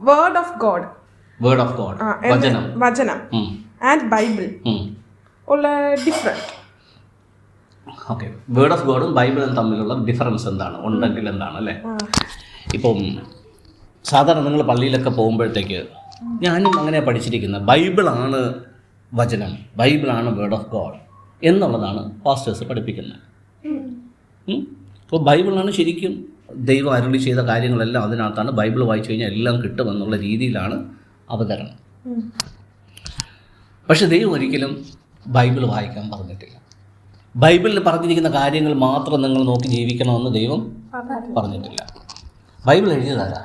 Word of God, വചനം and Bible ഉള്ള different. Okay, word of ഗോഡും ബൈബിളും തമ്മിലുള്ള ഡിഫറൻസ് എന്താണ്, ഉണ്ടെങ്കിൽ എന്താണ് അല്ലേ? ഇപ്പം സാധാരണ നിങ്ങൾ പള്ളിയിലൊക്കെ പോകുമ്പോഴത്തേക്ക്, ഞാനും അങ്ങനെ പഠിച്ചിരിക്കുന്നത്, ബൈബിളാണ് വചനം, ബൈബിളാണ് വേർഡ് ഓഫ് ഗോഡ് എന്നുള്ളതാണ് പാസ്റ്റേഴ്സ് പഠിപ്പിക്കുന്നത്. അപ്പോൾ ബൈബിളാണ് ശരിക്കും ദൈവം അരുളി ചെയ്ത കാര്യങ്ങളെല്ലാം അതിനകത്താണ്, ബൈബിൾ വായിച്ചു കഴിഞ്ഞാൽ എല്ലാം കിട്ടുമെന്നുള്ള രീതിയിലാണ് അവതരണം. പക്ഷെ ദൈവം ഒരിക്കലും ബൈബിൾ വായിക്കാൻ പറഞ്ഞിട്ടില്ല. ബൈബിളിൽ പറഞ്ഞിരിക്കുന്ന കാര്യങ്ങൾ മാത്രം നിങ്ങൾ നോക്കി ജീവിക്കണമെന്ന് ദൈവം പറഞ്ഞിട്ടില്ല. ബൈബിൾ എഴുതിയതാരാ?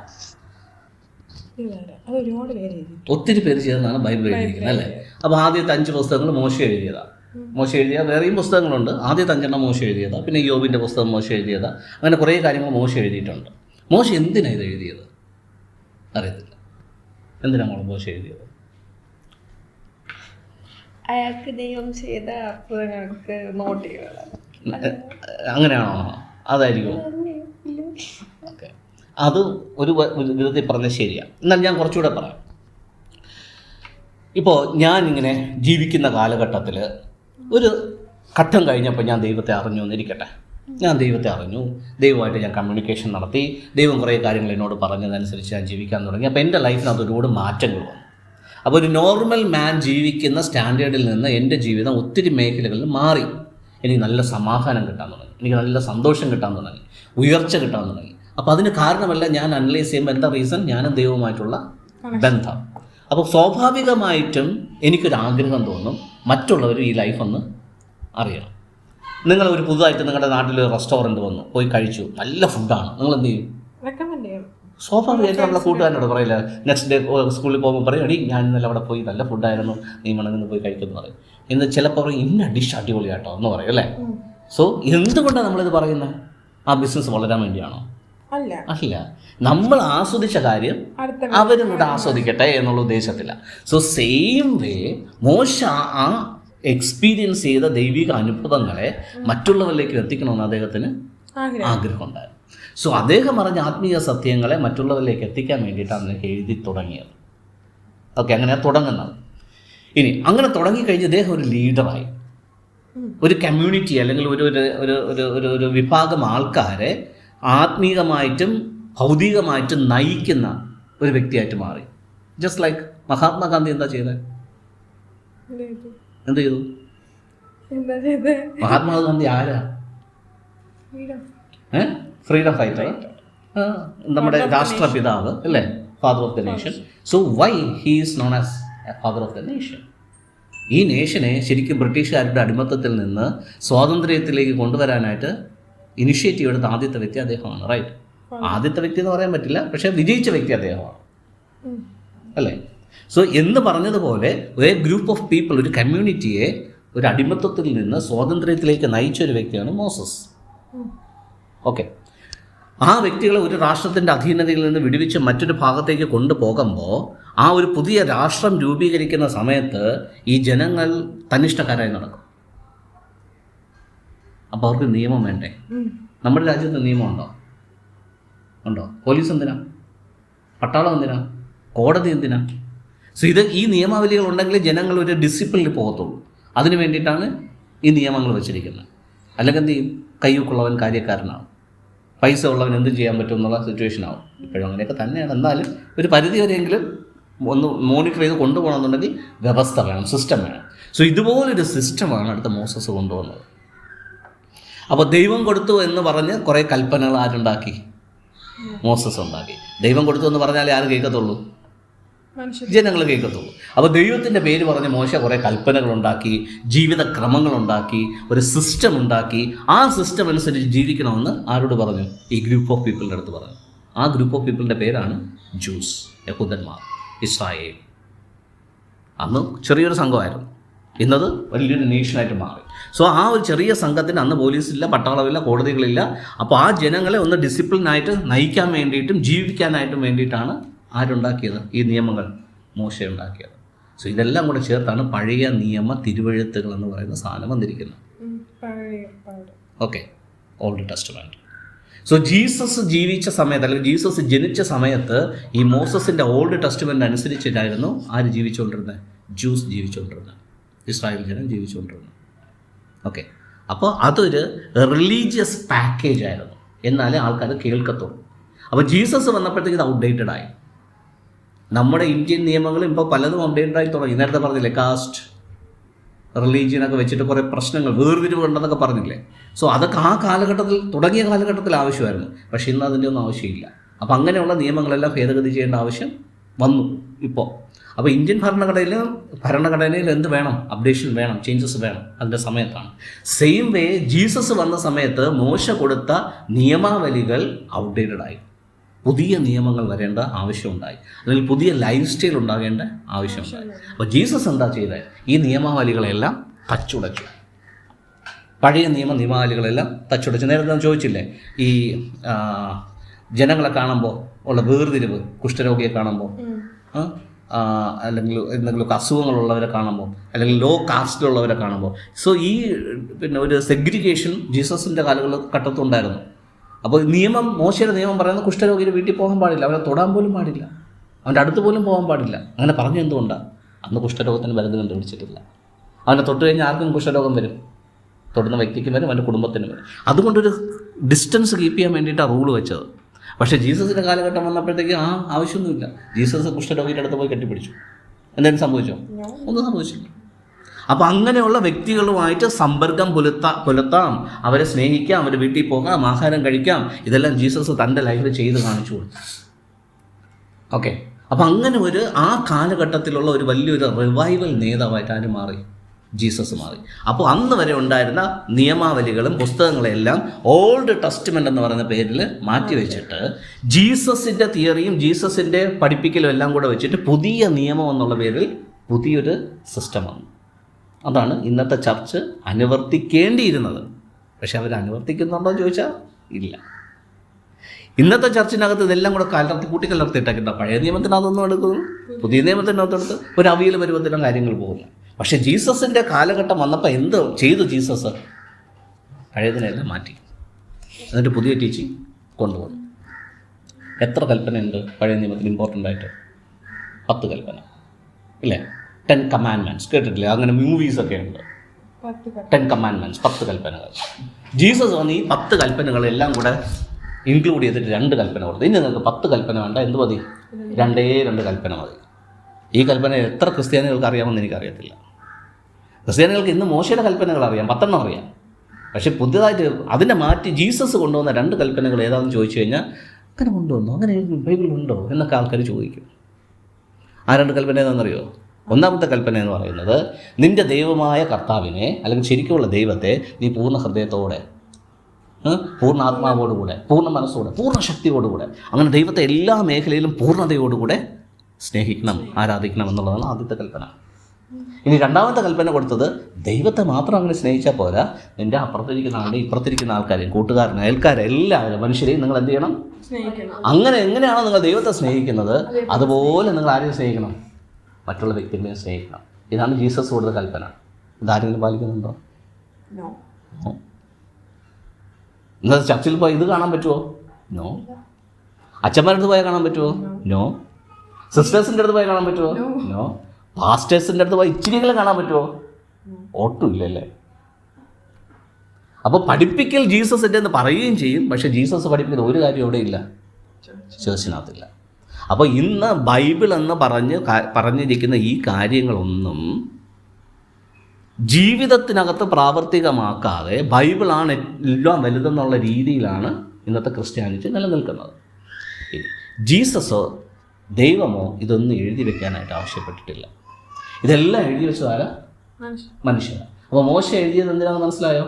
ഒത്തിരി പേര് ചേർന്നാണ് ബൈബിൾ എഴുതിയിരിക്കുന്നത് അല്ലേ? അപ്പോൾ ആദ്യത്തെ 5 പുസ്തകങ്ങൾ മോശ എഴുതിയതാണ്. മോശ എഴുതിയ വേറെയും പുസ്തകങ്ങളുണ്ട്. ആദ്യത്തെ 5 മോശ എഴുതിയതാണ്. പിന്നെ യോബിൻ്റെ പുസ്തകം മോശ എഴുതിയതാണ്. അങ്ങനെ കുറേ കാര്യങ്ങൾ മോശ എഴുതിയിട്ടുണ്ട്. മോശ എന്തിനാണ് ഇത് എഴുതിയത് അറിയത്തില്ല. എന്തിനാണ് മോശ എഴുതിയത്? അയാൾക്ക് ദൈവം ചെയ്ത അത്ഭുതങ്ങൾക്ക് നോട്ട് ചെയ്യണം. അങ്ങനെയാണോ? അതായിരിക്കും. ഓക്കെ, അത് ഒരു വിധത്തിൽ പറഞ്ഞാൽ ശരിയാണ്. എന്നാൽ ഞാൻ കുറച്ചുകൂടെ പറയാം. ഇപ്പോൾ ഞാനിങ്ങനെ ജീവിക്കുന്ന കാലഘട്ടത്തിൽ ഒരു ഘട്ടം കഴിഞ്ഞപ്പോൾ ഞാൻ ദൈവത്തെ അറിഞ്ഞു എന്നിരിക്കട്ടെ. ഞാൻ ദൈവത്തെ അറിഞ്ഞു, ദൈവമായിട്ട് ഞാൻ കമ്മ്യൂണിക്കേഷൻ നടത്തി, ദൈവം കുറേ കാര്യങ്ങൾ എന്നോട് പറഞ്ഞതനുസരിച്ച് ഞാൻ ജീവിക്കാൻ തുടങ്ങി. അപ്പോൾ എൻ്റെ ലൈഫിനകത്ത് ഒരുപാട് മാറ്റങ്ങൾ വന്നു. അപ്പോൾ ഒരു നോർമൽ മാൻ ജീവിക്കുന്ന സ്റ്റാൻഡേർഡിൽ നിന്ന് എൻ്റെ ജീവിതം ഒത്തിരി മേഖലകളിൽ മാറി. എനിക്ക് നല്ല സമാധാനം കിട്ടാൻ തുടങ്ങി, എനിക്ക് നല്ല സന്തോഷം കിട്ടാൻ തുടങ്ങി, ഉയർച്ച കിട്ടാൻ തുടങ്ങി. അപ്പോൾ അതിന് കാരണമല്ല, ഞാൻ അനലൈസ് ചെയ്യുമ്പോൾ എന്താ റീസൺ? ഞാനും ദൈവവുമായിട്ടുള്ള ബന്ധം. അപ്പോൾ സ്വാഭാവികമായിട്ടും എനിക്കൊരാഗ്രഹം തോന്നും, മറ്റുള്ളവർ ഈ ലൈഫൊന്ന് അറിയണം. നിങ്ങൾ ഒരു പുതുതായിട്ട് നിങ്ങളുടെ നാട്ടിൽ റെസ്റ്റോറൻറ്റ് വന്നു, പോയി കഴിച്ചു, നല്ല ഫുഡാണ്, നിങ്ങൾ എന്ത് ചെയ്യും? സ്വാഭാവികമായിട്ട് നമ്മളെ കൂട്ടുകാരനോട് പറയില്ല. നെക്സ്റ്റ് ഡേ സ്കൂളിൽ പോകുമ്പോൾ പറയും, എടി ഞാൻ ഇന്നലെ അവിടെ പോയി നല്ല ഫുഡായിരുന്നു, നീ മണന്ന് പോയി കഴിക്കുമെന്ന് പറയും. ഇന്ന് ചിലപ്പോൾ പറയും, ഇന്ന ഡിഷ് അടിപൊളിയാട്ടോ എന്ന് പറയും അല്ലേ? സോ എന്തുകൊണ്ടാണ് നമ്മളിത് പറയുന്നത്? ആ ബിസിനസ് വളരാൻ വേണ്ടിയാണോ? അല്ല, നമ്മൾ ആസ്വദിച്ച കാര്യം അവരും കൂടെ ആസ്വദിക്കട്ടെ എന്നുള്ള ഉദ്ദേശത്തില്ല. സോ സെയിം വേ മോശ ആ എക്സ്പീരിയൻസ് ചെയ്ത ദൈവിക അനുഭവങ്ങളെ മറ്റുള്ളവരിലേക്ക് എത്തിക്കണമെന്ന് അദ്ദേഹത്തിന് ആഗ്രഹം ഉണ്ടായിരുന്നു. സോ അദ്ദേഹം പറഞ്ഞ ആത്മീയ സത്യങ്ങളെ മറ്റുള്ളവരിലേക്ക് എത്തിക്കാൻ വേണ്ടിയിട്ടാണ് അദ്ദേഹം എഴുതി തുടങ്ങിയത്. ഓക്കെ, അങ്ങനെയാണ് തുടങ്ങുന്നത്. ഇനി അങ്ങനെ തുടങ്ങിക്കഴിഞ്ഞ് അദ്ദേഹം ഒരു ലീഡറായി, ഒരു കമ്മ്യൂണിറ്റി അല്ലെങ്കിൽ ഒരു വിഭാഗം ആൾക്കാരെ ആത്മീയമായിട്ടും ഭൗതികമായിട്ടും നയിക്കുന്ന ഒരു വ്യക്തിയായിട്ട് മാറി. ജസ്റ്റ് ലൈക്ക് മഹാത്മാഗാന്ധി എന്താ ചെയ്തത്? എന്ത് ചെയ്തു? മഹാത്മാഗാന്ധി ആരാ? ഫ്രീഡം ഫൈറ്റർ, നമ്മുടെ രാഷ്ട്രപിതാവ് അല്ലേ? Father of the nation. So Y he is known as father of the nation? ഈ നേഷനെ ശരിക്കും ബ്രിട്ടീഷുകാരുടെ അടിമത്തത്തിൽ നിന്ന് സ്വാതന്ത്ര്യത്തിലേക്ക് കൊണ്ടുവരാനായിട്ട് ഇനിഷ്യേറ്റീവ് എടുത്ത ആദ്യത്തെ വ്യക്തി അദ്ദേഹമാണ്. റൈറ്റ്? ആദ്യത്തെ വ്യക്തി എന്ന് പറയാൻ പറ്റില്ല, പക്ഷേ വിജയിച്ച വ്യക്തി അദ്ദേഹമാണ് അല്ലേ? സോ എന്ന് പറഞ്ഞതുപോലെ ഒരു ഗ്രൂപ്പ് ഓഫ് പീപ്പിൾ, ഒരു കമ്മ്യൂണിറ്റിയെ ഒരു അടിമത്തത്തിൽ നിന്ന് സ്വാതന്ത്ര്യത്തിലേക്ക് നയിച്ച ഒരു വ്യക്തിയാണ് മോസസ്. ഓക്കെ, ആ വ്യക്തികളെ ഒരു രാഷ്ട്രത്തിൻ്റെ അധീനതയിൽ നിന്ന് വിടുവിച്ച് മറ്റൊരു ഭാഗത്തേക്ക് കൊണ്ടുപോകുമ്പോൾ ആ ഒരു പുതിയ രാഷ്ട്രം രൂപീകരിക്കുന്ന സമയത്ത് ഈ ജനങ്ങൾ തന്നിഷ്ടക്കാരായി നടക്കും. അപ്പോൾ അവർക്ക് നിയമം വേണ്ടേ? നമ്മുടെ രാജ്യത്ത് നിയമം ഉണ്ടോ? പോലീസ് എന്തിനാ? പട്ടാളം എന്തിനാ? കോടതി എന്തിനാ? സോ ഈ നിയമാവലികൾ ഉണ്ടെങ്കിൽ ജനങ്ങൾ ഒരു ഡിസിപ്ലിനിൽ പോകത്തുള്ളൂ. അതിന് വേണ്ടിയിട്ടാണ് ഈ നിയമങ്ങൾ വെച്ചിരിക്കുന്നത്. അല്ലെങ്കിൽ എന്ത് ചെയ്യും? കയ്യൊക്കെയുള്ളവൻ കാര്യക്കാരനാവും, പൈസ ഉള്ളവൻ എന്ത് ചെയ്യാൻ പറ്റും എന്നുള്ള സിറ്റുവേഷൻ ആവും. ഇപ്പോഴും അങ്ങനെയൊക്കെ തന്നെയാണ്. എന്നാലും ഒരു പരിധി വരെയെങ്കിലും ഒന്ന് മോണിറ്റർ ചെയ്ത് കൊണ്ടുപോകണമെന്നുണ്ടെങ്കിൽ വ്യവസ്ഥ വേണം, സിസ്റ്റം വേണം. സോ ഇതുപോലൊരു സിസ്റ്റമാണ് അടുത്ത മോസസ് കൊണ്ടുവന്നത്. അപ്പോൾ ദൈവം കൊടുത്തു എന്ന് പറഞ്ഞ് കുറേ കൽപ്പനകൾ ആരുണ്ടാക്കി? മോസസ് ഉണ്ടാക്കി. ദൈവം കൊടുത്തു എന്ന് പറഞ്ഞാലേ ആരും കേൾക്കത്തുള്ളൂ? ജനങ്ങൾ കേൾക്കത്തുള്ളൂ. അപ്പോൾ ദൈവത്തിൻ്റെ പേര് പറഞ്ഞ് മോശ കുറേ കൽപ്പനകളുണ്ടാക്കി, ജീവിതക്രമങ്ങളുണ്ടാക്കി, ഒരു സിസ്റ്റം ഉണ്ടാക്കി. ആ സിസ്റ്റം അനുസരിച്ച് ജീവിക്കണമെന്ന് ആരോട് പറഞ്ഞു? ഈ ഗ്രൂപ്പ് ഓഫ് പീപ്പിളിൻ്റെ അടുത്ത് പറഞ്ഞു. ആ ഗ്രൂപ്പ് ഓഫ് പീപ്പിളിൻ്റെ പേരാണ് ജൂസ്, യഹൂദന്മാർ, ഇസ്രായേൽ. അന്ന് ചെറിയൊരു സംഘമായിരുന്നു, ഇന്നത് വലിയൊരു നേഷനായിട്ട് മാറി. സോ ആ ഒരു ചെറിയ സംഘത്തിന് അന്ന് പോലീസില്ല, പട്ടാളമില്ല, കോടതികളില്ല. അപ്പോൾ ആ ജനങ്ങളെ ഒന്ന് ഡിസിപ്ലിനായിട്ട് നയിക്കാൻ വേണ്ടിയിട്ടും ജീവിക്കാനായിട്ടും വേണ്ടിയിട്ടാണ് ആരുണ്ടാക്കിയത്? ഈ നിയമങ്ങൾ മോശ ഉണ്ടാക്കിയത്. സോ ഇതെല്ലാം കൂടെ ചേർത്താണ് പഴയ നിയമ തിരുവെഴുത്തുകൾ എന്ന് പറയുന്ന സാധനം വന്നിരിക്കുന്നത്. Okay, old testament. So Jesus ജീവിച്ച സമയത്ത്, അല്ലെങ്കിൽ ജീസസ് ജനിച്ച സമയത്ത് ഈ മോസസിൻ്റെ ഓൾഡ് ടെസ്റ്റ്മെൻ്റ് അനുസരിച്ചിട്ടായിരുന്നു ആര് ജീവിച്ചുകൊണ്ടിരുന്നത്? ജ്യൂസ് ജീവിച്ചുകൊണ്ടിരുന്നത്, ഇസ്രായേൽ ജനം ജീവിച്ചുകൊണ്ടിരുന്നത്. ഓക്കെ, അപ്പോൾ അതൊരു റിലീജിയസ് പാക്കേജ് ആയിരുന്നു, എന്നാലേ ആൾക്കാർ കേൾക്കത്തുള്ളൂ. അപ്പോൾ ജീസസ് വന്നപ്പോഴത്തേക്ക് ഇത് ഔട്ട്ഡേറ്റഡ് ആയി. നമ്മുടെ ഇന്ത്യൻ നിയമങ്ങളും ഇപ്പോൾ പലതും ഔട്ട്ഡേറ്റഡ് ആയി തുടങ്ങി. നേരത്തെ പറഞ്ഞില്ലേ, കാസ്റ്റ് റിലീജിയനൊക്കെ വെച്ചിട്ട് കുറേ പ്രശ്നങ്ങൾ, വേർതിരിവ് ഉണ്ടെന്നൊക്കെ പറഞ്ഞില്ലേ. സോ അതൊക്കെ ആ കാലഘട്ടത്തിൽ, തുടങ്ങിയ കാലഘട്ടത്തിൽ ആവശ്യമായിരുന്നു. പക്ഷേ ഇന്ന് അതിൻ്റെ ഒന്നും ആവശ്യമില്ല. അപ്പോൾ അങ്ങനെയുള്ള നിയമങ്ങളെല്ലാം ഭേദഗതി ചെയ്യേണ്ട ആവശ്യം വന്നു ഇപ്പോൾ. അപ്പോൾ ഇന്ത്യൻ ഭരണഘടനയിൽ എന്ത് വേണം? അപ്ഡേഷൻ വേണം, ചേഞ്ചസ് വേണം. അതിൻ്റെ സമയത്താണ്. സെയിം വേ ജീസസ് വന്ന സമയത്ത് മോശ കൊടുത്ത നിയമാവലികൾ ഔട്ട്ഡേറ്റഡ് ആയി. പുതിയ നിയമങ്ങൾ വരേണ്ട ആവശ്യമുണ്ടായി, അല്ലെങ്കിൽ പുതിയ ലൈഫ് സ്റ്റൈൽ ഉണ്ടാകേണ്ട ആവശ്യമുണ്ടായി. അപ്പോൾ ജീസസ് എന്താ ചെയ്തത്? ഈ നിയമാവലികളെല്ലാം തച്ചുടച്ചു. പഴയ നിയമാവലികളെല്ലാം തച്ചുടച്ചു. നേരത്തെ ഞാൻ ചോദിച്ചില്ലേ, ഈ ജനങ്ങളെ കാണുമ്പോൾ ഉള്ള വേർതിരിവ്, കുഷ്ഠരോഗിയെ കാണുമ്പോൾ, അല്ലെങ്കിൽ എന്തെങ്കിലുമൊക്കെ അസുഖങ്ങളുള്ളവരെ കാണുമ്പോൾ, അല്ലെങ്കിൽ ലോ കാസ്റ്റിലുള്ളവരെ കാണുമ്പോൾ. സോ ഈ ഒരു സെഗ്രിഗേഷൻ ജീസസിൻ്റെ കാലഘട്ടത്തുണ്ടായിരുന്നു. അപ്പോൾ നിയമം, മോശയുടെ നിയമം പറയുന്നത് കുഷ്ഠരോഗിയുടെ വീട്ടിൽ പോകാൻ പാടില്ല, അവരെ തൊടാൻ പോലും പാടില്ല, അവൻ്റെ അടുത്ത് പോലും പോകാൻ പാടില്ല. അങ്ങനെ പറഞ്ഞു എന്തുകൊണ്ടാണ്? അന്ന് കുഷ്ഠരോഗത്തിന് മരുന്ന് കണ്ടുപിടിച്ചിട്ടില്ല. അവനെ തൊട്ട് കഴിഞ്ഞാൽ ആർക്കും കുഷ്ഠരോഗം വരും, തൊടുന്ന വ്യക്തിക്കും വരും, അവൻ്റെ കുടുംബത്തിനും വരും. അതുകൊണ്ടൊരു ഡിസ്റ്റൻസ് കീപ്പ് ചെയ്യാൻ വേണ്ടിയിട്ടാണ് റൂള് വെച്ചത്. പക്ഷേ ജീസസിൻ്റെ കാലഘട്ടം വന്നപ്പോഴത്തേക്ക് ആ ആവശ്യമൊന്നുമില്ല. ജീസസ് കുഷ്ഠരോഗിയുടെ അടുത്ത് പോയി കെട്ടിപ്പിടിച്ചു. എന്തെങ്കിലും സംഭവിച്ചോ? ഒന്നും സംഭവിച്ചില്ല. അപ്പോൾ അങ്ങനെയുള്ള വ്യക്തികളുമായിട്ട് സമ്പർക്കം പുലർത്താം, അവരെ സ്നേഹിക്കാം, അവരുടെ വീട്ടിൽ പോകാം, ആഹാരം കഴിക്കാം. ഇതെല്ലാം ജീസസ് തൻ്റെ ലൈഫിൽ ചെയ്ത് കാണിച്ചു കൊടുത്തു. ഓക്കെ, അപ്പോൾ അങ്ങനെ ആ കാലഘട്ടത്തിലുള്ള ഒരു വലിയൊരു റിവൈവൽ നേതാവായിട്ട് ആര് മാറി? ജീസസ് മാറി. അപ്പോൾ അന്ന് വരെ ഉണ്ടായിരുന്ന നിയമാവലികളും പുസ്തകങ്ങളെല്ലാം ഓൾഡ് ടെസ്റ്റ്മെൻ്റ് എന്ന് പറയുന്ന പേരിൽ മാറ്റിവെച്ചിട്ട് ജീസസിൻ്റെ തിയറിയും ജീസസിൻ്റെ പഠിപ്പിക്കലും എല്ലാം കൂടെ വെച്ചിട്ട് പുതിയ നിയമം എന്നുള്ള പേരിൽ പുതിയൊരു സിസ്റ്റം വന്നു. അതാണ് ഇന്നത്തെ ചർച്ച് അനുവർത്തിക്കേണ്ടിയിരുന്നത്. പക്ഷെ അവർ അനുവർത്തിക്കുന്നുണ്ടോ എന്ന് ചോദിച്ചാൽ ഇല്ല. ഇന്നത്തെ ചർച്ചിനകത്ത് ഇതെല്ലാം കൂടെ കൂട്ടിക്കലർത്തിയിട്ടേക്കില്ല. പഴയ നിയമത്തിനകത്തൊന്നും എടുക്കുന്നു, പുതിയ നിയമത്തിനകത്തെടുത്ത് ഒരു അവിയൽ പരുവത്തിലും കാര്യങ്ങൾ പോകുന്നു. പക്ഷേ ജീസസിൻ്റെ കാലഘട്ടം വന്നപ്പോൾ എന്ത് ചെയ്തു? ജീസസ് പഴയതിനെല്ലാം മാറ്റി, എന്നിട്ട് പുതിയ ടീച്ചിങ് കൊണ്ടുപോകുന്നു. എത്ര കൽപ്പനയുണ്ട് പഴയ നിയമത്തിൽ? ഇമ്പോർട്ടൻ്റ് ആയിട്ട് 10 കൽപ്പന ഇല്ലേ? 10 കമാൻഡ്മെൻറ്റ്സ് കേട്ടിട്ടില്ലേ? അങ്ങനെ മൂവീസൊക്കെ ഉണ്ട്. 10 കമാൻഡ്മെൻറ്റ്സ്, 10 കൽപ്പനകൾ. ജീസസ് വന്ന് ഈ 10 കൽപ്പനകളെല്ലാം കൂടെ ഇൻക്ലൂഡ് ചെയ്തിട്ട് 2 കൽപ്പന കൊടുത്തു. ഇനി നിങ്ങൾക്ക് 10 കൽപ്പന വേണ്ട, എന്ത് മതി? 2 കൽപ്പന മതി. ഈ കൽപ്പന എത്ര ക്രിസ്ത്യാനികൾക്ക് അറിയാമെന്ന് എനിക്കറിയത്തില്ല. ക്രിസ്ത്യാനികൾക്ക് ഇന്ന് മോശയുടെ കൽപ്പനകൾ അറിയാം, 10 അറിയാം. പക്ഷേ പുതിയതായിട്ട് അതിനെ മാറ്റി ജീസസ് കൊണ്ടുവന്ന 2 കൽപ്പനകൾ ഏതാണെന്ന് ചോദിച്ചു കഴിഞ്ഞാൽ, അങ്ങനെ കൊണ്ടുവന്നോ, അങ്ങനെ ബൈബിളുണ്ടോ എന്നൊക്കെ ആൾക്കാർ ചോദിക്കും. ആ 2 കൽപ്പന ഏതാണെന്നറിയോ? ഒന്നാമത്തെ കൽപ്പന എന്ന് പറയുന്നത്, നിൻ്റെ ദൈവമായ കർത്താവിനെ, അല്ലെങ്കിൽ ശരിക്കുമുള്ള ദൈവത്തെ നീ പൂർണ്ണ ഹൃദയത്തോടെ, പൂർണ്ണ ആത്മാവോടുകൂടെ, പൂർണ്ണ മനസ്സോടെ, പൂർണ്ണ ശക്തിയോടുകൂടെ, അങ്ങനെ ദൈവത്തെ എല്ലാ മേഖലയിലും പൂർണ്ണതയോടുകൂടെ സ്നേഹിക്കണം, ആരാധിക്കണം എന്നുള്ളതാണ് ആദ്യത്തെ കൽപ്പന. ഇനി 2ാമത്തെ കൽപ്പന കൊടുത്തത്, ദൈവത്തെ മാത്രം അങ്ങനെ സ്നേഹിച്ചാൽ പോരാ, നിൻ്റെ അപ്പുറത്തിരിക്കുന്ന ആളുടെ ഇപ്പുറത്തിരിക്കുന്ന ആൾക്കാരെയും, കൂട്ടുകാരൻ, അയൽക്കാരെ, എല്ലാവരും മനുഷ്യരെയും നിങ്ങൾ എന്ത് ചെയ്യണം? അങ്ങനെ എങ്ങനെയാണോ നിങ്ങൾ ദൈവത്തെ സ്നേഹിക്കുന്നത്, അതുപോലെ നിങ്ങൾ ആരെയും സ്നേഹിക്കണം? മറ്റുള്ള വ്യക്തികളെയും സ്നേഹിക്കണം. ഇതാണ് ജീസസ് കൊടുത്ത കൽപ്പന. ഇതാരെങ്കിലും പാലിക്കുന്നുണ്ടോ? നിങ്ങൾ ചർച്ചിൽ പോയി ഇത് കാണാൻ പറ്റുമോ? നോ. അച്ഛന്മാരുടെ അടുത്ത് പോയാൽ കാണാൻ പറ്റുമോ? നോ. സിസ്റ്റേഴ്സിൻ്റെ അടുത്ത് പോയി കാണാൻ പറ്റുമോ? നോ. പാസ്റ്റേഴ്സിൻ്റെ അടുത്ത് പോയി ഇച്ചിരിയെങ്കിലും കാണാൻ പറ്റുമോ? ഒട്ടും ഇല്ലല്ലേ. അപ്പോൾ പഠിപ്പിക്കൽ ജീസസിൻ്റെ എന്ന് പറയുകയും ചെയ്യും, പക്ഷേ ജീസസ് പഠിപ്പിക്കുന്ന ഒരു കാര്യം ഇവിടെ ഇല്ല, ചേർച്ചിനകത്തില്ല. അപ്പോൾ ഇന്ന് ബൈബിൾ എന്ന് പറഞ്ഞിരിക്കുന്ന ഈ കാര്യങ്ങളൊന്നും ജീവിതത്തിനകത്ത് പ്രാവർത്തികമാക്കാതെ ബൈബിളാണ് എല്ലാം വലുതെന്നുള്ള രീതിയിലാണ് ഇന്നത്തെ ക്രിസ്ത്യാനിറ്റി നിലനിൽക്കുന്നത്. ജീസസോ ദൈവമോ ഇതൊന്നും എഴുതി വെക്കാനായിട്ട് ആവശ്യപ്പെട്ടിട്ടില്ല. ഇതെല്ലാം എഴുതി വെച്ചതാരാ? മനുഷ്യരാണ്. അപ്പോൾ മോശ എഴുതിയത് എന്തിനാണെന്ന് മനസ്സിലായോ?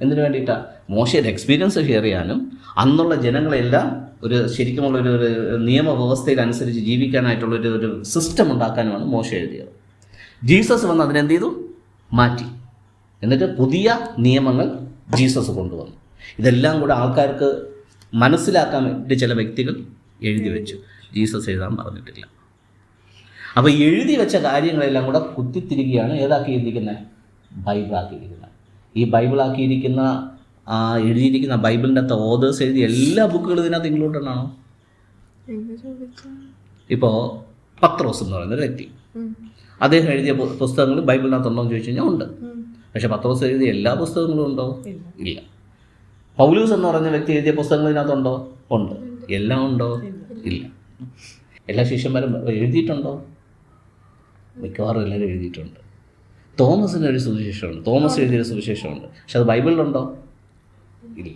എന്തിനു വേണ്ടിയിട്ടാണ്? മോശയുടെ എക്സ്പീരിയൻസ് ഷെയർ ചെയ്യാനും അന്നുള്ള ജനങ്ങളെല്ലാം ശരിക്കുമുള്ള ഒരു നിയമവ്യവസ്ഥയിലനുസരിച്ച് ജീവിക്കാനായിട്ടുള്ളൊരു സിസ്റ്റം ഉണ്ടാക്കാനുമാണ് മോശ എഴുതിയത്. ജീസസ് വന്ന് അതിനെന്ത് ചെയ്തു? മാറ്റി. എന്നിട്ട് പുതിയ നിയമങ്ങൾ ജീസസ് കൊണ്ടുവന്നു. ഇതെല്ലാം കൂടെ ആൾക്കാർക്ക് മനസ്സിലാക്കാൻ വേണ്ടി ചില വ്യക്തികൾ എഴുതി വെച്ചു. ജീസസ് എഴുതാൻ പറഞ്ഞിട്ടില്ല. അപ്പോൾ എഴുതി വെച്ച കാര്യങ്ങളെല്ലാം കൂടെ കുത്തിത്തിരിക്കുകയാണ് ഏതാക്കിയിരിക്കുന്നത്? ബൈബിളാക്കിയിരിക്കുന്നത്. ഈ ബൈബിളാക്കിയിരിക്കുന്ന ആ എഴുതിയിരിക്കുന്ന ബൈബിളിൻ്റെ അകത്ത് ഓതേഴ്സ് എഴുതിയ എല്ലാ ബുക്കുകളും ഇതിനകത്ത് ഇൻക്ലൂഡഡ് ആണോ? ഇപ്പോൾ പത്രോസ് എന്ന് പറയുന്ന ഒരു വ്യക്തി, അദ്ദേഹം എഴുതിയ പുസ്തകങ്ങൾ ബൈബിളിനകത്തുണ്ടോ എന്ന് ചോദിച്ചു കഴിഞ്ഞാൽ ഉണ്ട്. പക്ഷെ പത്രോസ് എഴുതിയ എല്ലാ പുസ്തകങ്ങളും ഉണ്ടോ? ഇല്ല. പൗലൂസ് എന്ന് പറഞ്ഞ വ്യക്തി എഴുതിയ പുസ്തകങ്ങൾ ഇതിനകത്തുണ്ടോ? ഉണ്ട്. എല്ലാം ഉണ്ടോ? ഇല്ല. എല്ലാ ശിഷ്യന്മാരും എഴുതിയിട്ടുണ്ടോ? മിക്കവാറും എല്ലാവരും എഴുതിയിട്ടുണ്ട്. തോമസിന് ഒരു സുവിശേഷമുണ്ട്, തോമസ് എഴുതിയൊരു സുവിശേഷമുണ്ട്. പക്ഷെ അത് ബൈബിളിലുണ്ടോ? ഇല്ല.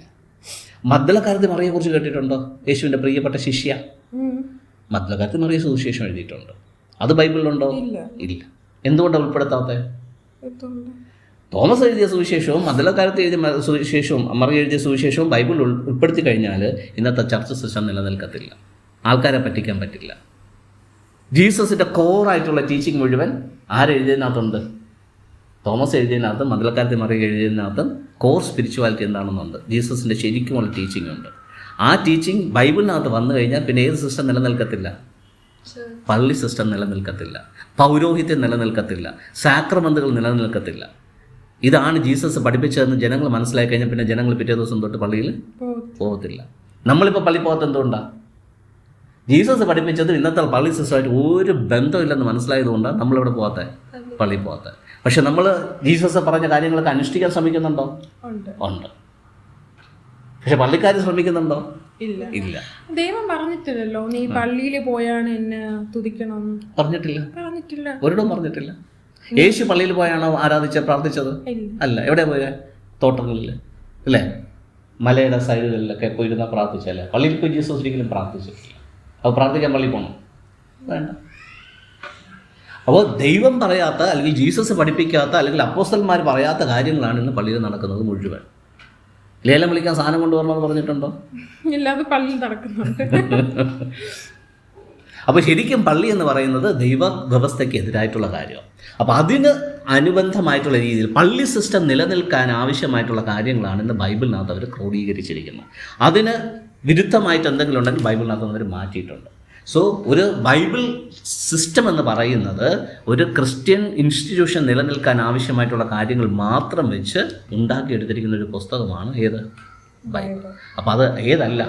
മഗ്ദലക്കാരത്തി മറിയെക്കുറിച്ച് കേട്ടിട്ടുണ്ടോ? യേശുവിൻ്റെ പ്രിയപ്പെട്ട ശിഷ്യ. മഗ്ദലക്കാരത്തി മറിയ സുവിശേഷം എഴുതിയിട്ടുണ്ട്. അത് ബൈബിളിലുണ്ടോ? ഇല്ല. എന്തുകൊണ്ടാണ് ഉൾപ്പെടുത്താത്തത്? തോമസ് എഴുതിയ സുവിശേഷവും മഗ്ദലക്കാരത്തി എഴുതിയ സുവിശേഷവും മറിയ എഴുതിയ സുവിശേഷവും ബൈബിളിൽ ഉൾപ്പെടുത്തി കഴിഞ്ഞാൽ ഇന്നത്തെ ചർച്ച സിസ്റ്റം നിലനിൽക്കത്തില്ല. ആൾക്കാരെ പറ്റിക്കാൻ പറ്റില്ല. ജീസസിൻ്റെ കോറായിട്ടുള്ള ടീച്ചിങ് മുഴുവൻ ആരെഴുതിയതിനകത്തുണ്ട്? തോമസ് എഴുതിയതിനകത്ത്, മഗ്ദലക്കാരത്തി മറിയ എഴുതിയതിനകത്ത് കോർ സ്പിരിച്വാലിറ്റി എന്താണെന്നുണ്ട്. ജീസസിൻ്റെ ശരിക്കുമുള്ള ടീച്ചിങ് ഉണ്ട്. ആ ടീച്ചിങ് ബൈബിളിനകത്ത് വന്നു കഴിഞ്ഞാൽ പിന്നെ ഏത് സിസ്റ്റം നിലനിൽക്കത്തില്ല? പള്ളി സിസ്റ്റം നിലനിൽക്കത്തില്ല, പൗരോഹിത്യം നിലനിൽക്കത്തില്ല, സാക്രമെന്റുകൾ നിലനിൽക്കത്തില്ല. ഇതാണ് ജീസസ് പഠിപ്പിച്ചതെന്ന് ജനങ്ങൾ മനസ്സിലാക്കി കഴിഞ്ഞാൽ പിന്നെ ജനങ്ങൾ പിറ്റേ ദിവസം തൊട്ട് പള്ളിയിൽ പോകത്തില്ല. നമ്മളിപ്പോൾ പള്ളി പോകാത്ത എന്തുകൊണ്ടാണ്? ജീസസ് പഠിപ്പിച്ചത് ഇന്നത്തെ പള്ളി സിസ്റ്റമായിട്ട് ഒരു ബന്ധമില്ലെന്ന് മനസ്സിലായതുകൊണ്ടാണ് നമ്മളിവിടെ പോകാത്ത, പള്ളിയിൽ പോകാത്ത. പക്ഷെ നമ്മൾ ജീസസ് പറഞ്ഞ കാര്യങ്ങളൊക്കെ അനുഷ്ഠിക്കാൻ ശ്രമിക്കുന്നുണ്ടോ? ഉണ്ട്. പക്ഷെ പള്ളിക്കാർ ശ്രമിക്കുന്നുണ്ടോ? ഇല്ല. ദൈവം പറഞ്ഞിട്ടില്ലല്ലോ നീ പള്ളിയിൽ പോയാണ് എന്നെ തുതിക്കണം. പറഞ്ഞിട്ടില്ല. ഒരിടവും പറഞ്ഞിട്ടില്ല. യേശു പള്ളിയിൽ പോയാണോ പ്രാർത്ഥിച്ചത്? അല്ല. എവിടെ പോയ? തോട്ടങ്ങളിൽ അല്ലേ, മലയുടെ സൈഡുകളിലൊക്കെ പോയിരുന്ന പ്രാർത്ഥിച്ചല്ലേ. പള്ളിയിൽ പോയി ജീസസ് ഒരിക്കലും പ്രാർത്ഥിച്ചിട്ടില്ല. അപ്പോൾ പ്രാർത്ഥിക്കാൻ പള്ളിയിൽ പോകണം? വേണ്ട. അപ്പോൾ ദൈവം പറയാത്ത, അല്ലെങ്കിൽ ജീസസ് പഠിപ്പിക്കാത്ത, അല്ലെങ്കിൽ അപ്പോസ്തലന്മാർ പറയാത്ത കാര്യങ്ങളാണ് ഇന്ന് പള്ളിയിൽ നടക്കുന്നത് മുഴുവൻ. ലേലം വിളിക്കാൻ സാധനം കൊണ്ടുവരണമെന്ന് പറഞ്ഞിട്ടുണ്ടോ? ഇല്ലാതെ പള്ളിയിൽ നടക്കുന്നുണ്ട്. അപ്പോൾ ശരിക്കും പള്ളി എന്ന് പറയുന്നത് ദൈവ വ്യവസ്ഥയ്ക്ക് എതിരായിട്ടുള്ള കാര്യമാണ്. അപ്പോൾ അതിന് അനുബന്ധമായിട്ടുള്ള രീതിയിൽ പള്ളി സിസ്റ്റം നിലനിൽക്കാൻ ആവശ്യമായിട്ടുള്ള കാര്യങ്ങളാണ് ഇന്ന് ബൈബിളിനകത്ത് അവർ ക്രോഡീകരിച്ചിരിക്കുന്നത്. അതിന് വിരുദ്ധമായിട്ട് എന്തെങ്കിലും ഉണ്ടെങ്കിൽ ബൈബിളിനകത്ത് അവർ മാറ്റിയിട്ടുണ്ട്. സോ ഒരു ബൈബിൾ സിസ്റ്റം എന്ന് പറയുന്നത് ഒരു ക്രിസ്ത്യൻ ഇൻസ്റ്റിറ്റ്യൂഷൻ നിലനിൽക്കാൻ ആവശ്യമായിട്ടുള്ള കാര്യങ്ങൾ മാത്രം വെച്ച് ഉണ്ടാക്കിയെടുത്തിരിക്കുന്ന ഒരു പുസ്തകമാണ് ഏത്? ബൈബിൾ. അപ്പോൾ അത് ഏതല്ല?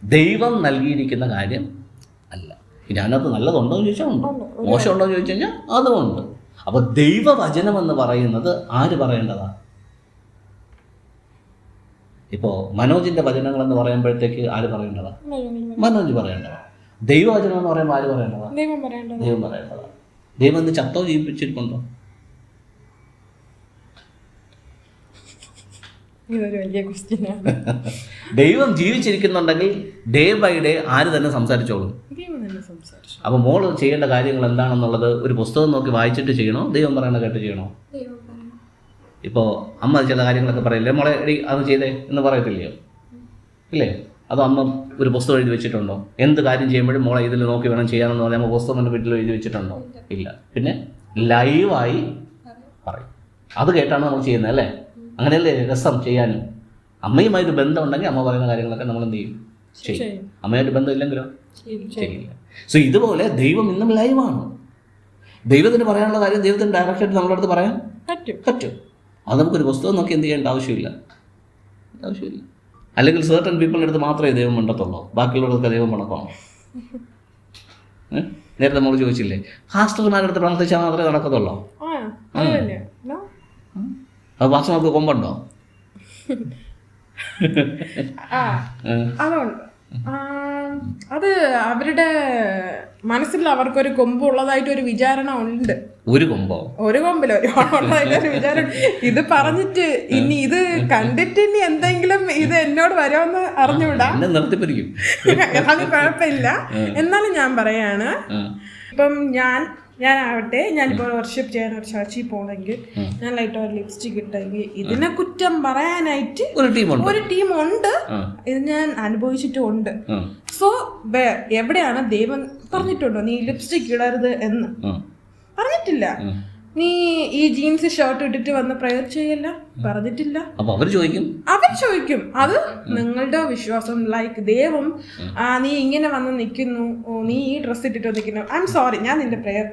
ദൈവം നൽകിയിരിക്കുന്ന കാര്യം അല്ല. ഇനി അതിനകത്ത് നല്ലതുണ്ടോ എന്ന് ചോദിച്ചാൽ ഉണ്ട്, മോശമുണ്ടോ എന്ന് ചോദിച്ചു കഴിഞ്ഞാൽ അതുമുണ്ട്. അപ്പോൾ ദൈവവചനം എന്ന് പറയുന്നത് ആര് പറയേണ്ടതാണ്? ഇപ്പോൾ മനോജിൻ്റെ വചനങ്ങളെന്ന് പറയുമ്പോഴത്തേക്ക് ആര് പറയേണ്ടതാണ്? മനോജ് പറയേണ്ടതാണ്. ദൈവവചനം എന്ന് പറയുമ്പോൾ ആര് പറയേണ്ടതാണ്? ദൈവം പറയേണ്ടതാണ്. ദൈവം ഇന്ന് ചത്തോ ജീവിപ്പിച്ചിരിക്കുന്നുണ്ടോ? ദൈവം ജീവിച്ചിരിക്കുന്നുണ്ടെങ്കിൽ ഡേ ബൈ ഡേ ആര് തന്നെ സംസാരിച്ചോളും. അപ്പോൾ മോള് ചെയ്യേണ്ട കാര്യങ്ങൾ എന്താണെന്നുള്ളത് ഒരു പുസ്തകം നോക്കി വായിച്ചിട്ട് ചെയ്യണോ, ദൈവം പറയണ കേട്ട് ചെയ്യണോ? ഇപ്പോൾ അമ്മ ചില കാര്യങ്ങളൊക്കെ പറയില്ലേ, മോളെ എടി അത് ചെയ്തേ എന്ന് പറയത്തില്ലയോ? ഇല്ലേ? അതോ അമ്മ ഒരു പുസ്തകം എഴുതി വെച്ചിട്ടുണ്ടോ? എന്ത് കാര്യം ചെയ്യുമ്പോഴും മോളെ ഇതിൽ നോക്കി വേണം ചെയ്യാനെന്ന് പറഞ്ഞാൽ പുസ്തകം എൻ്റെ വീട്ടിൽ എഴുതി വെച്ചിട്ടുണ്ടോ? ഇല്ല. പിന്നെ ലൈവായി പറയും. അത് കേട്ടാണ് നമ്മൾ ചെയ്യുന്നത് അല്ലേ? അങ്ങനെയല്ലേ രസം ചെയ്യാനും. അമ്മയുമായിട്ട് ബന്ധം ഉണ്ടെങ്കിൽ അമ്മ പറയുന്ന കാര്യങ്ങളൊക്കെ നമ്മൾ എന്ത് ചെയ്യും? ചെയ്യും. അമ്മയായിട്ട് ബന്ധം ഇല്ലെങ്കിലോ ചെയ്യില്ല. സോ ഇതുപോലെ ദൈവം ഇന്നും ലൈവാണ്. ദൈവത്തിന് പറയാനുള്ള കാര്യം ദൈവത്തിന് ഡയറക്റ്റായിട്ട് നമ്മുടെ അടുത്ത് പറയാൻ പറ്റും. അത് നമുക്കൊരു പുസ്തകം നോക്കി എന്ത് ചെയ്യേണ്ട ആവശ്യമില്ല. അല്ലെങ്കിൽ സർട്ടൻ പീപ്പിളിൻ്റെ അടുത്ത് മാത്രമേ ദൈവം മിണ്ടത്തുള്ളൂ, ബാക്കിയുള്ളവർക്ക് ദൈവം മണക്കണോ? നേരത്തെ നമ്മൾ ചോദിച്ചില്ലേ, പാസ്റ്റർമാരുടെ അടുത്ത് പ്രാർത്ഥിച്ചാൽ മാത്രമേ നടക്കത്തുള്ളൂ. അത് പാസ്റ്റർമാർക്ക് കൊമ്പുണ്ടോ? അതുകൊണ്ട് അത് അവരുടെ മനസ്സിൽ അവർക്കൊരു കൊമ്പുള്ളതായിട്ട് ഒരു വിചാരണ ഉണ്ട്. ഒരു കൊമ്പിലോ ഒരുപാടുള്ളതായിട്ടൊരു വിചാരം. ഇത് പറഞ്ഞിട്ട് ഇനി ഇത് കണ്ടിട്ട് ഇനി എന്തെങ്കിലും ഇത് എന്നോട് വരുമെന്ന് അറിഞ്ഞുവിടാ, അത് കുഴപ്പമില്ല. എന്നാലും ഞാൻ പറയാണ്, ഇപ്പം ഞാനാവട്ടെ, ഞാനിപ്പോൾ വർഷിപ്പ് ചെയ്യാൻ ഒരു ചർച്ചിൽ പോകണമെങ്കിൽ ഞാൻ ലൈറ്റ് ഒരു ലിപ്സ്റ്റിക് ഇട്ടെങ്കിൽ ഇതിനെ കുറ്റം പറയാനായിട്ട് ഒരു ടീമുണ്ട്. ഇത് ഞാൻ അനുഭവിച്ചിട്ടുണ്ട്. സോ എവിടെയാണ് ദൈവം പറഞ്ഞിട്ടുണ്ടോ നീ ലിപ്സ്റ്റിക് ഇടരുത് എന്ന്? പറഞ്ഞിട്ടില്ല. നീ ഈ ജീൻസ് ഷർട്ട് ഇട്ടിട്ട് വന്ന് പ്രയർ ചെയ്യല്ല, പറഞ്ഞിട്ടില്ല. അപ്പൊ അവർ ചോദിക്കും, അത് നിങ്ങളുടെ വിശ്വാസം. ലൈക്ക് ദൈവം നീ ഇങ്ങനെ വന്ന് നിൽക്കുന്നു, നീ ഈ ഡ്രസ്സ് ഇട്ടിട്ട് നിൽക്കുന്നു, ഐ എം സോറി, ഞാൻ നിന്റെ പ്രയർ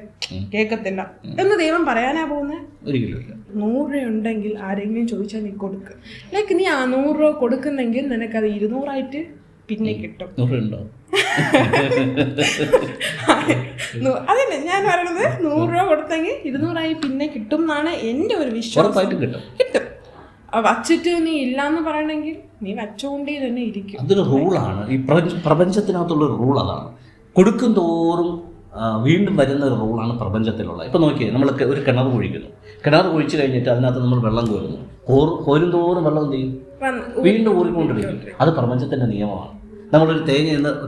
കേൾക്കത്തില്ല എന്ന് ദൈവം പറയാനാ പോകുന്നത്? ഒരിക്കലും. 100 രൂപ ഉണ്ടെങ്കിൽ ആരെങ്കിലും ചോദിച്ചാൽ നീ കൊടുക്കുക. ലൈക്ക് നീ 100 രൂപ കൊടുക്കുന്നെങ്കിൽ നിനക്കത് 200 പിന്നെ കിട്ടും. 100 ഉണ്ടോ? അതന്നെ ഞാൻ പറയണത്. 100 രൂപ കൊടുത്തെങ്കിൽ 200 പിന്നെ കിട്ടും എന്നാണ് എൻ്റെ ഒരു വിശ്വാസം. കിട്ടും. വച്ചിട്ട് നീ ഇല്ലാന്ന് പറയണമെങ്കിൽ നീ വച്ചോണ്ടേ തന്നെ ഇരിക്കും. അതൊരു റൂളാണ്. ഈ പ്രപഞ്ചത്തിനകത്തുള്ളൊരു റൂൾ അതാണ്. കൊടുക്കും തോറും വീണ്ടും വരുന്ന ഒരു റൂളാണ് പ്രപഞ്ചത്തിലുള്ള. ഇപ്പം നോക്കിയേ, നമ്മൾ ഒരു കിണർ കുഴിക്കുന്നു. കിണർ കുഴിച്ച് കഴിഞ്ഞിട്ട് അതിനകത്ത് നമ്മൾ വെള്ളം കോരുന്നു. കോരും തോറും വെള്ളം എന്ത് ചെയ്യും? വീണ്ടും ഊറിക്കൊണ്ടിരിക്കും. അത് പ്രപഞ്ചത്തിൻ്റെ നിയമമാണ്. നമ്മളൊരു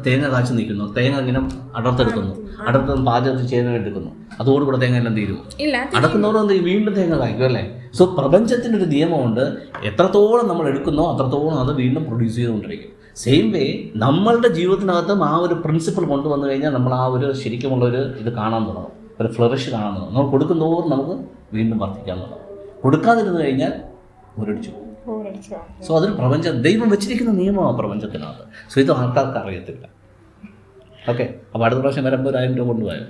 തേങ്ങ കാച്ചു നിൽക്കുന്നു, തേങ്ങ ഇങ്ങനെ അടർത്തെടുക്കുന്നു, പാചകത്തിൽ ചെയ്യാൻ എടുക്കുന്നു, അതോടുകൂടെ തേങ്ങ എല്ലാം തീരും. അടക്കുന്നതോടെ എന്ത് ചെയ്യും? വീണ്ടും തേങ്ങ കായ്ക്കും അല്ലേ? സോ പ്രപഞ്ചത്തിൻ്റെ ഒരു നിയമമുണ്ട്. എത്രത്തോളം നമ്മൾ എടുക്കുന്നോ അത്രത്തോളം അത് വീണ്ടും പ്രൊഡ്യൂസ് ചെയ്തുകൊണ്ടിരിക്കും. സെയിം വേ നമ്മളുടെ ജീവിതത്തിനകത്തും ആ ഒരു പ്രിൻസിപ്പിൾ കൊണ്ടുവന്നു കഴിഞ്ഞാൽ നമ്മൾ ആ ഒരു ശരിക്കുമുള്ളൊരു ഇത് കാണാൻ തുടങ്ങും, ഒരു ഫ്ലറിഷ് കാണാൻ തുടങ്ങും. നമ്മൾ കൊടുക്കുന്നതോറും നമുക്ക് വീണ്ടും വർദ്ധിക്കാൻ തുടങ്ങും. കൊടുക്കാതിരുന്നു കഴിഞ്ഞാൽ ഒരടിച്ചു പോകും. സോ അതൊരു ദൈവം വെച്ചിരിക്കുന്ന നിയമമാണ് പ്രപഞ്ചത്തിനകത്ത്. സോ ഇത് ആൾക്കാർക്ക് അറിയത്തില്ല. ഓക്കെ, അപ്പോൾ അടുത്ത പ്രാവശ്യം വരുമ്പോൾ 1000 രൂപ കൊണ്ടുപോയോ?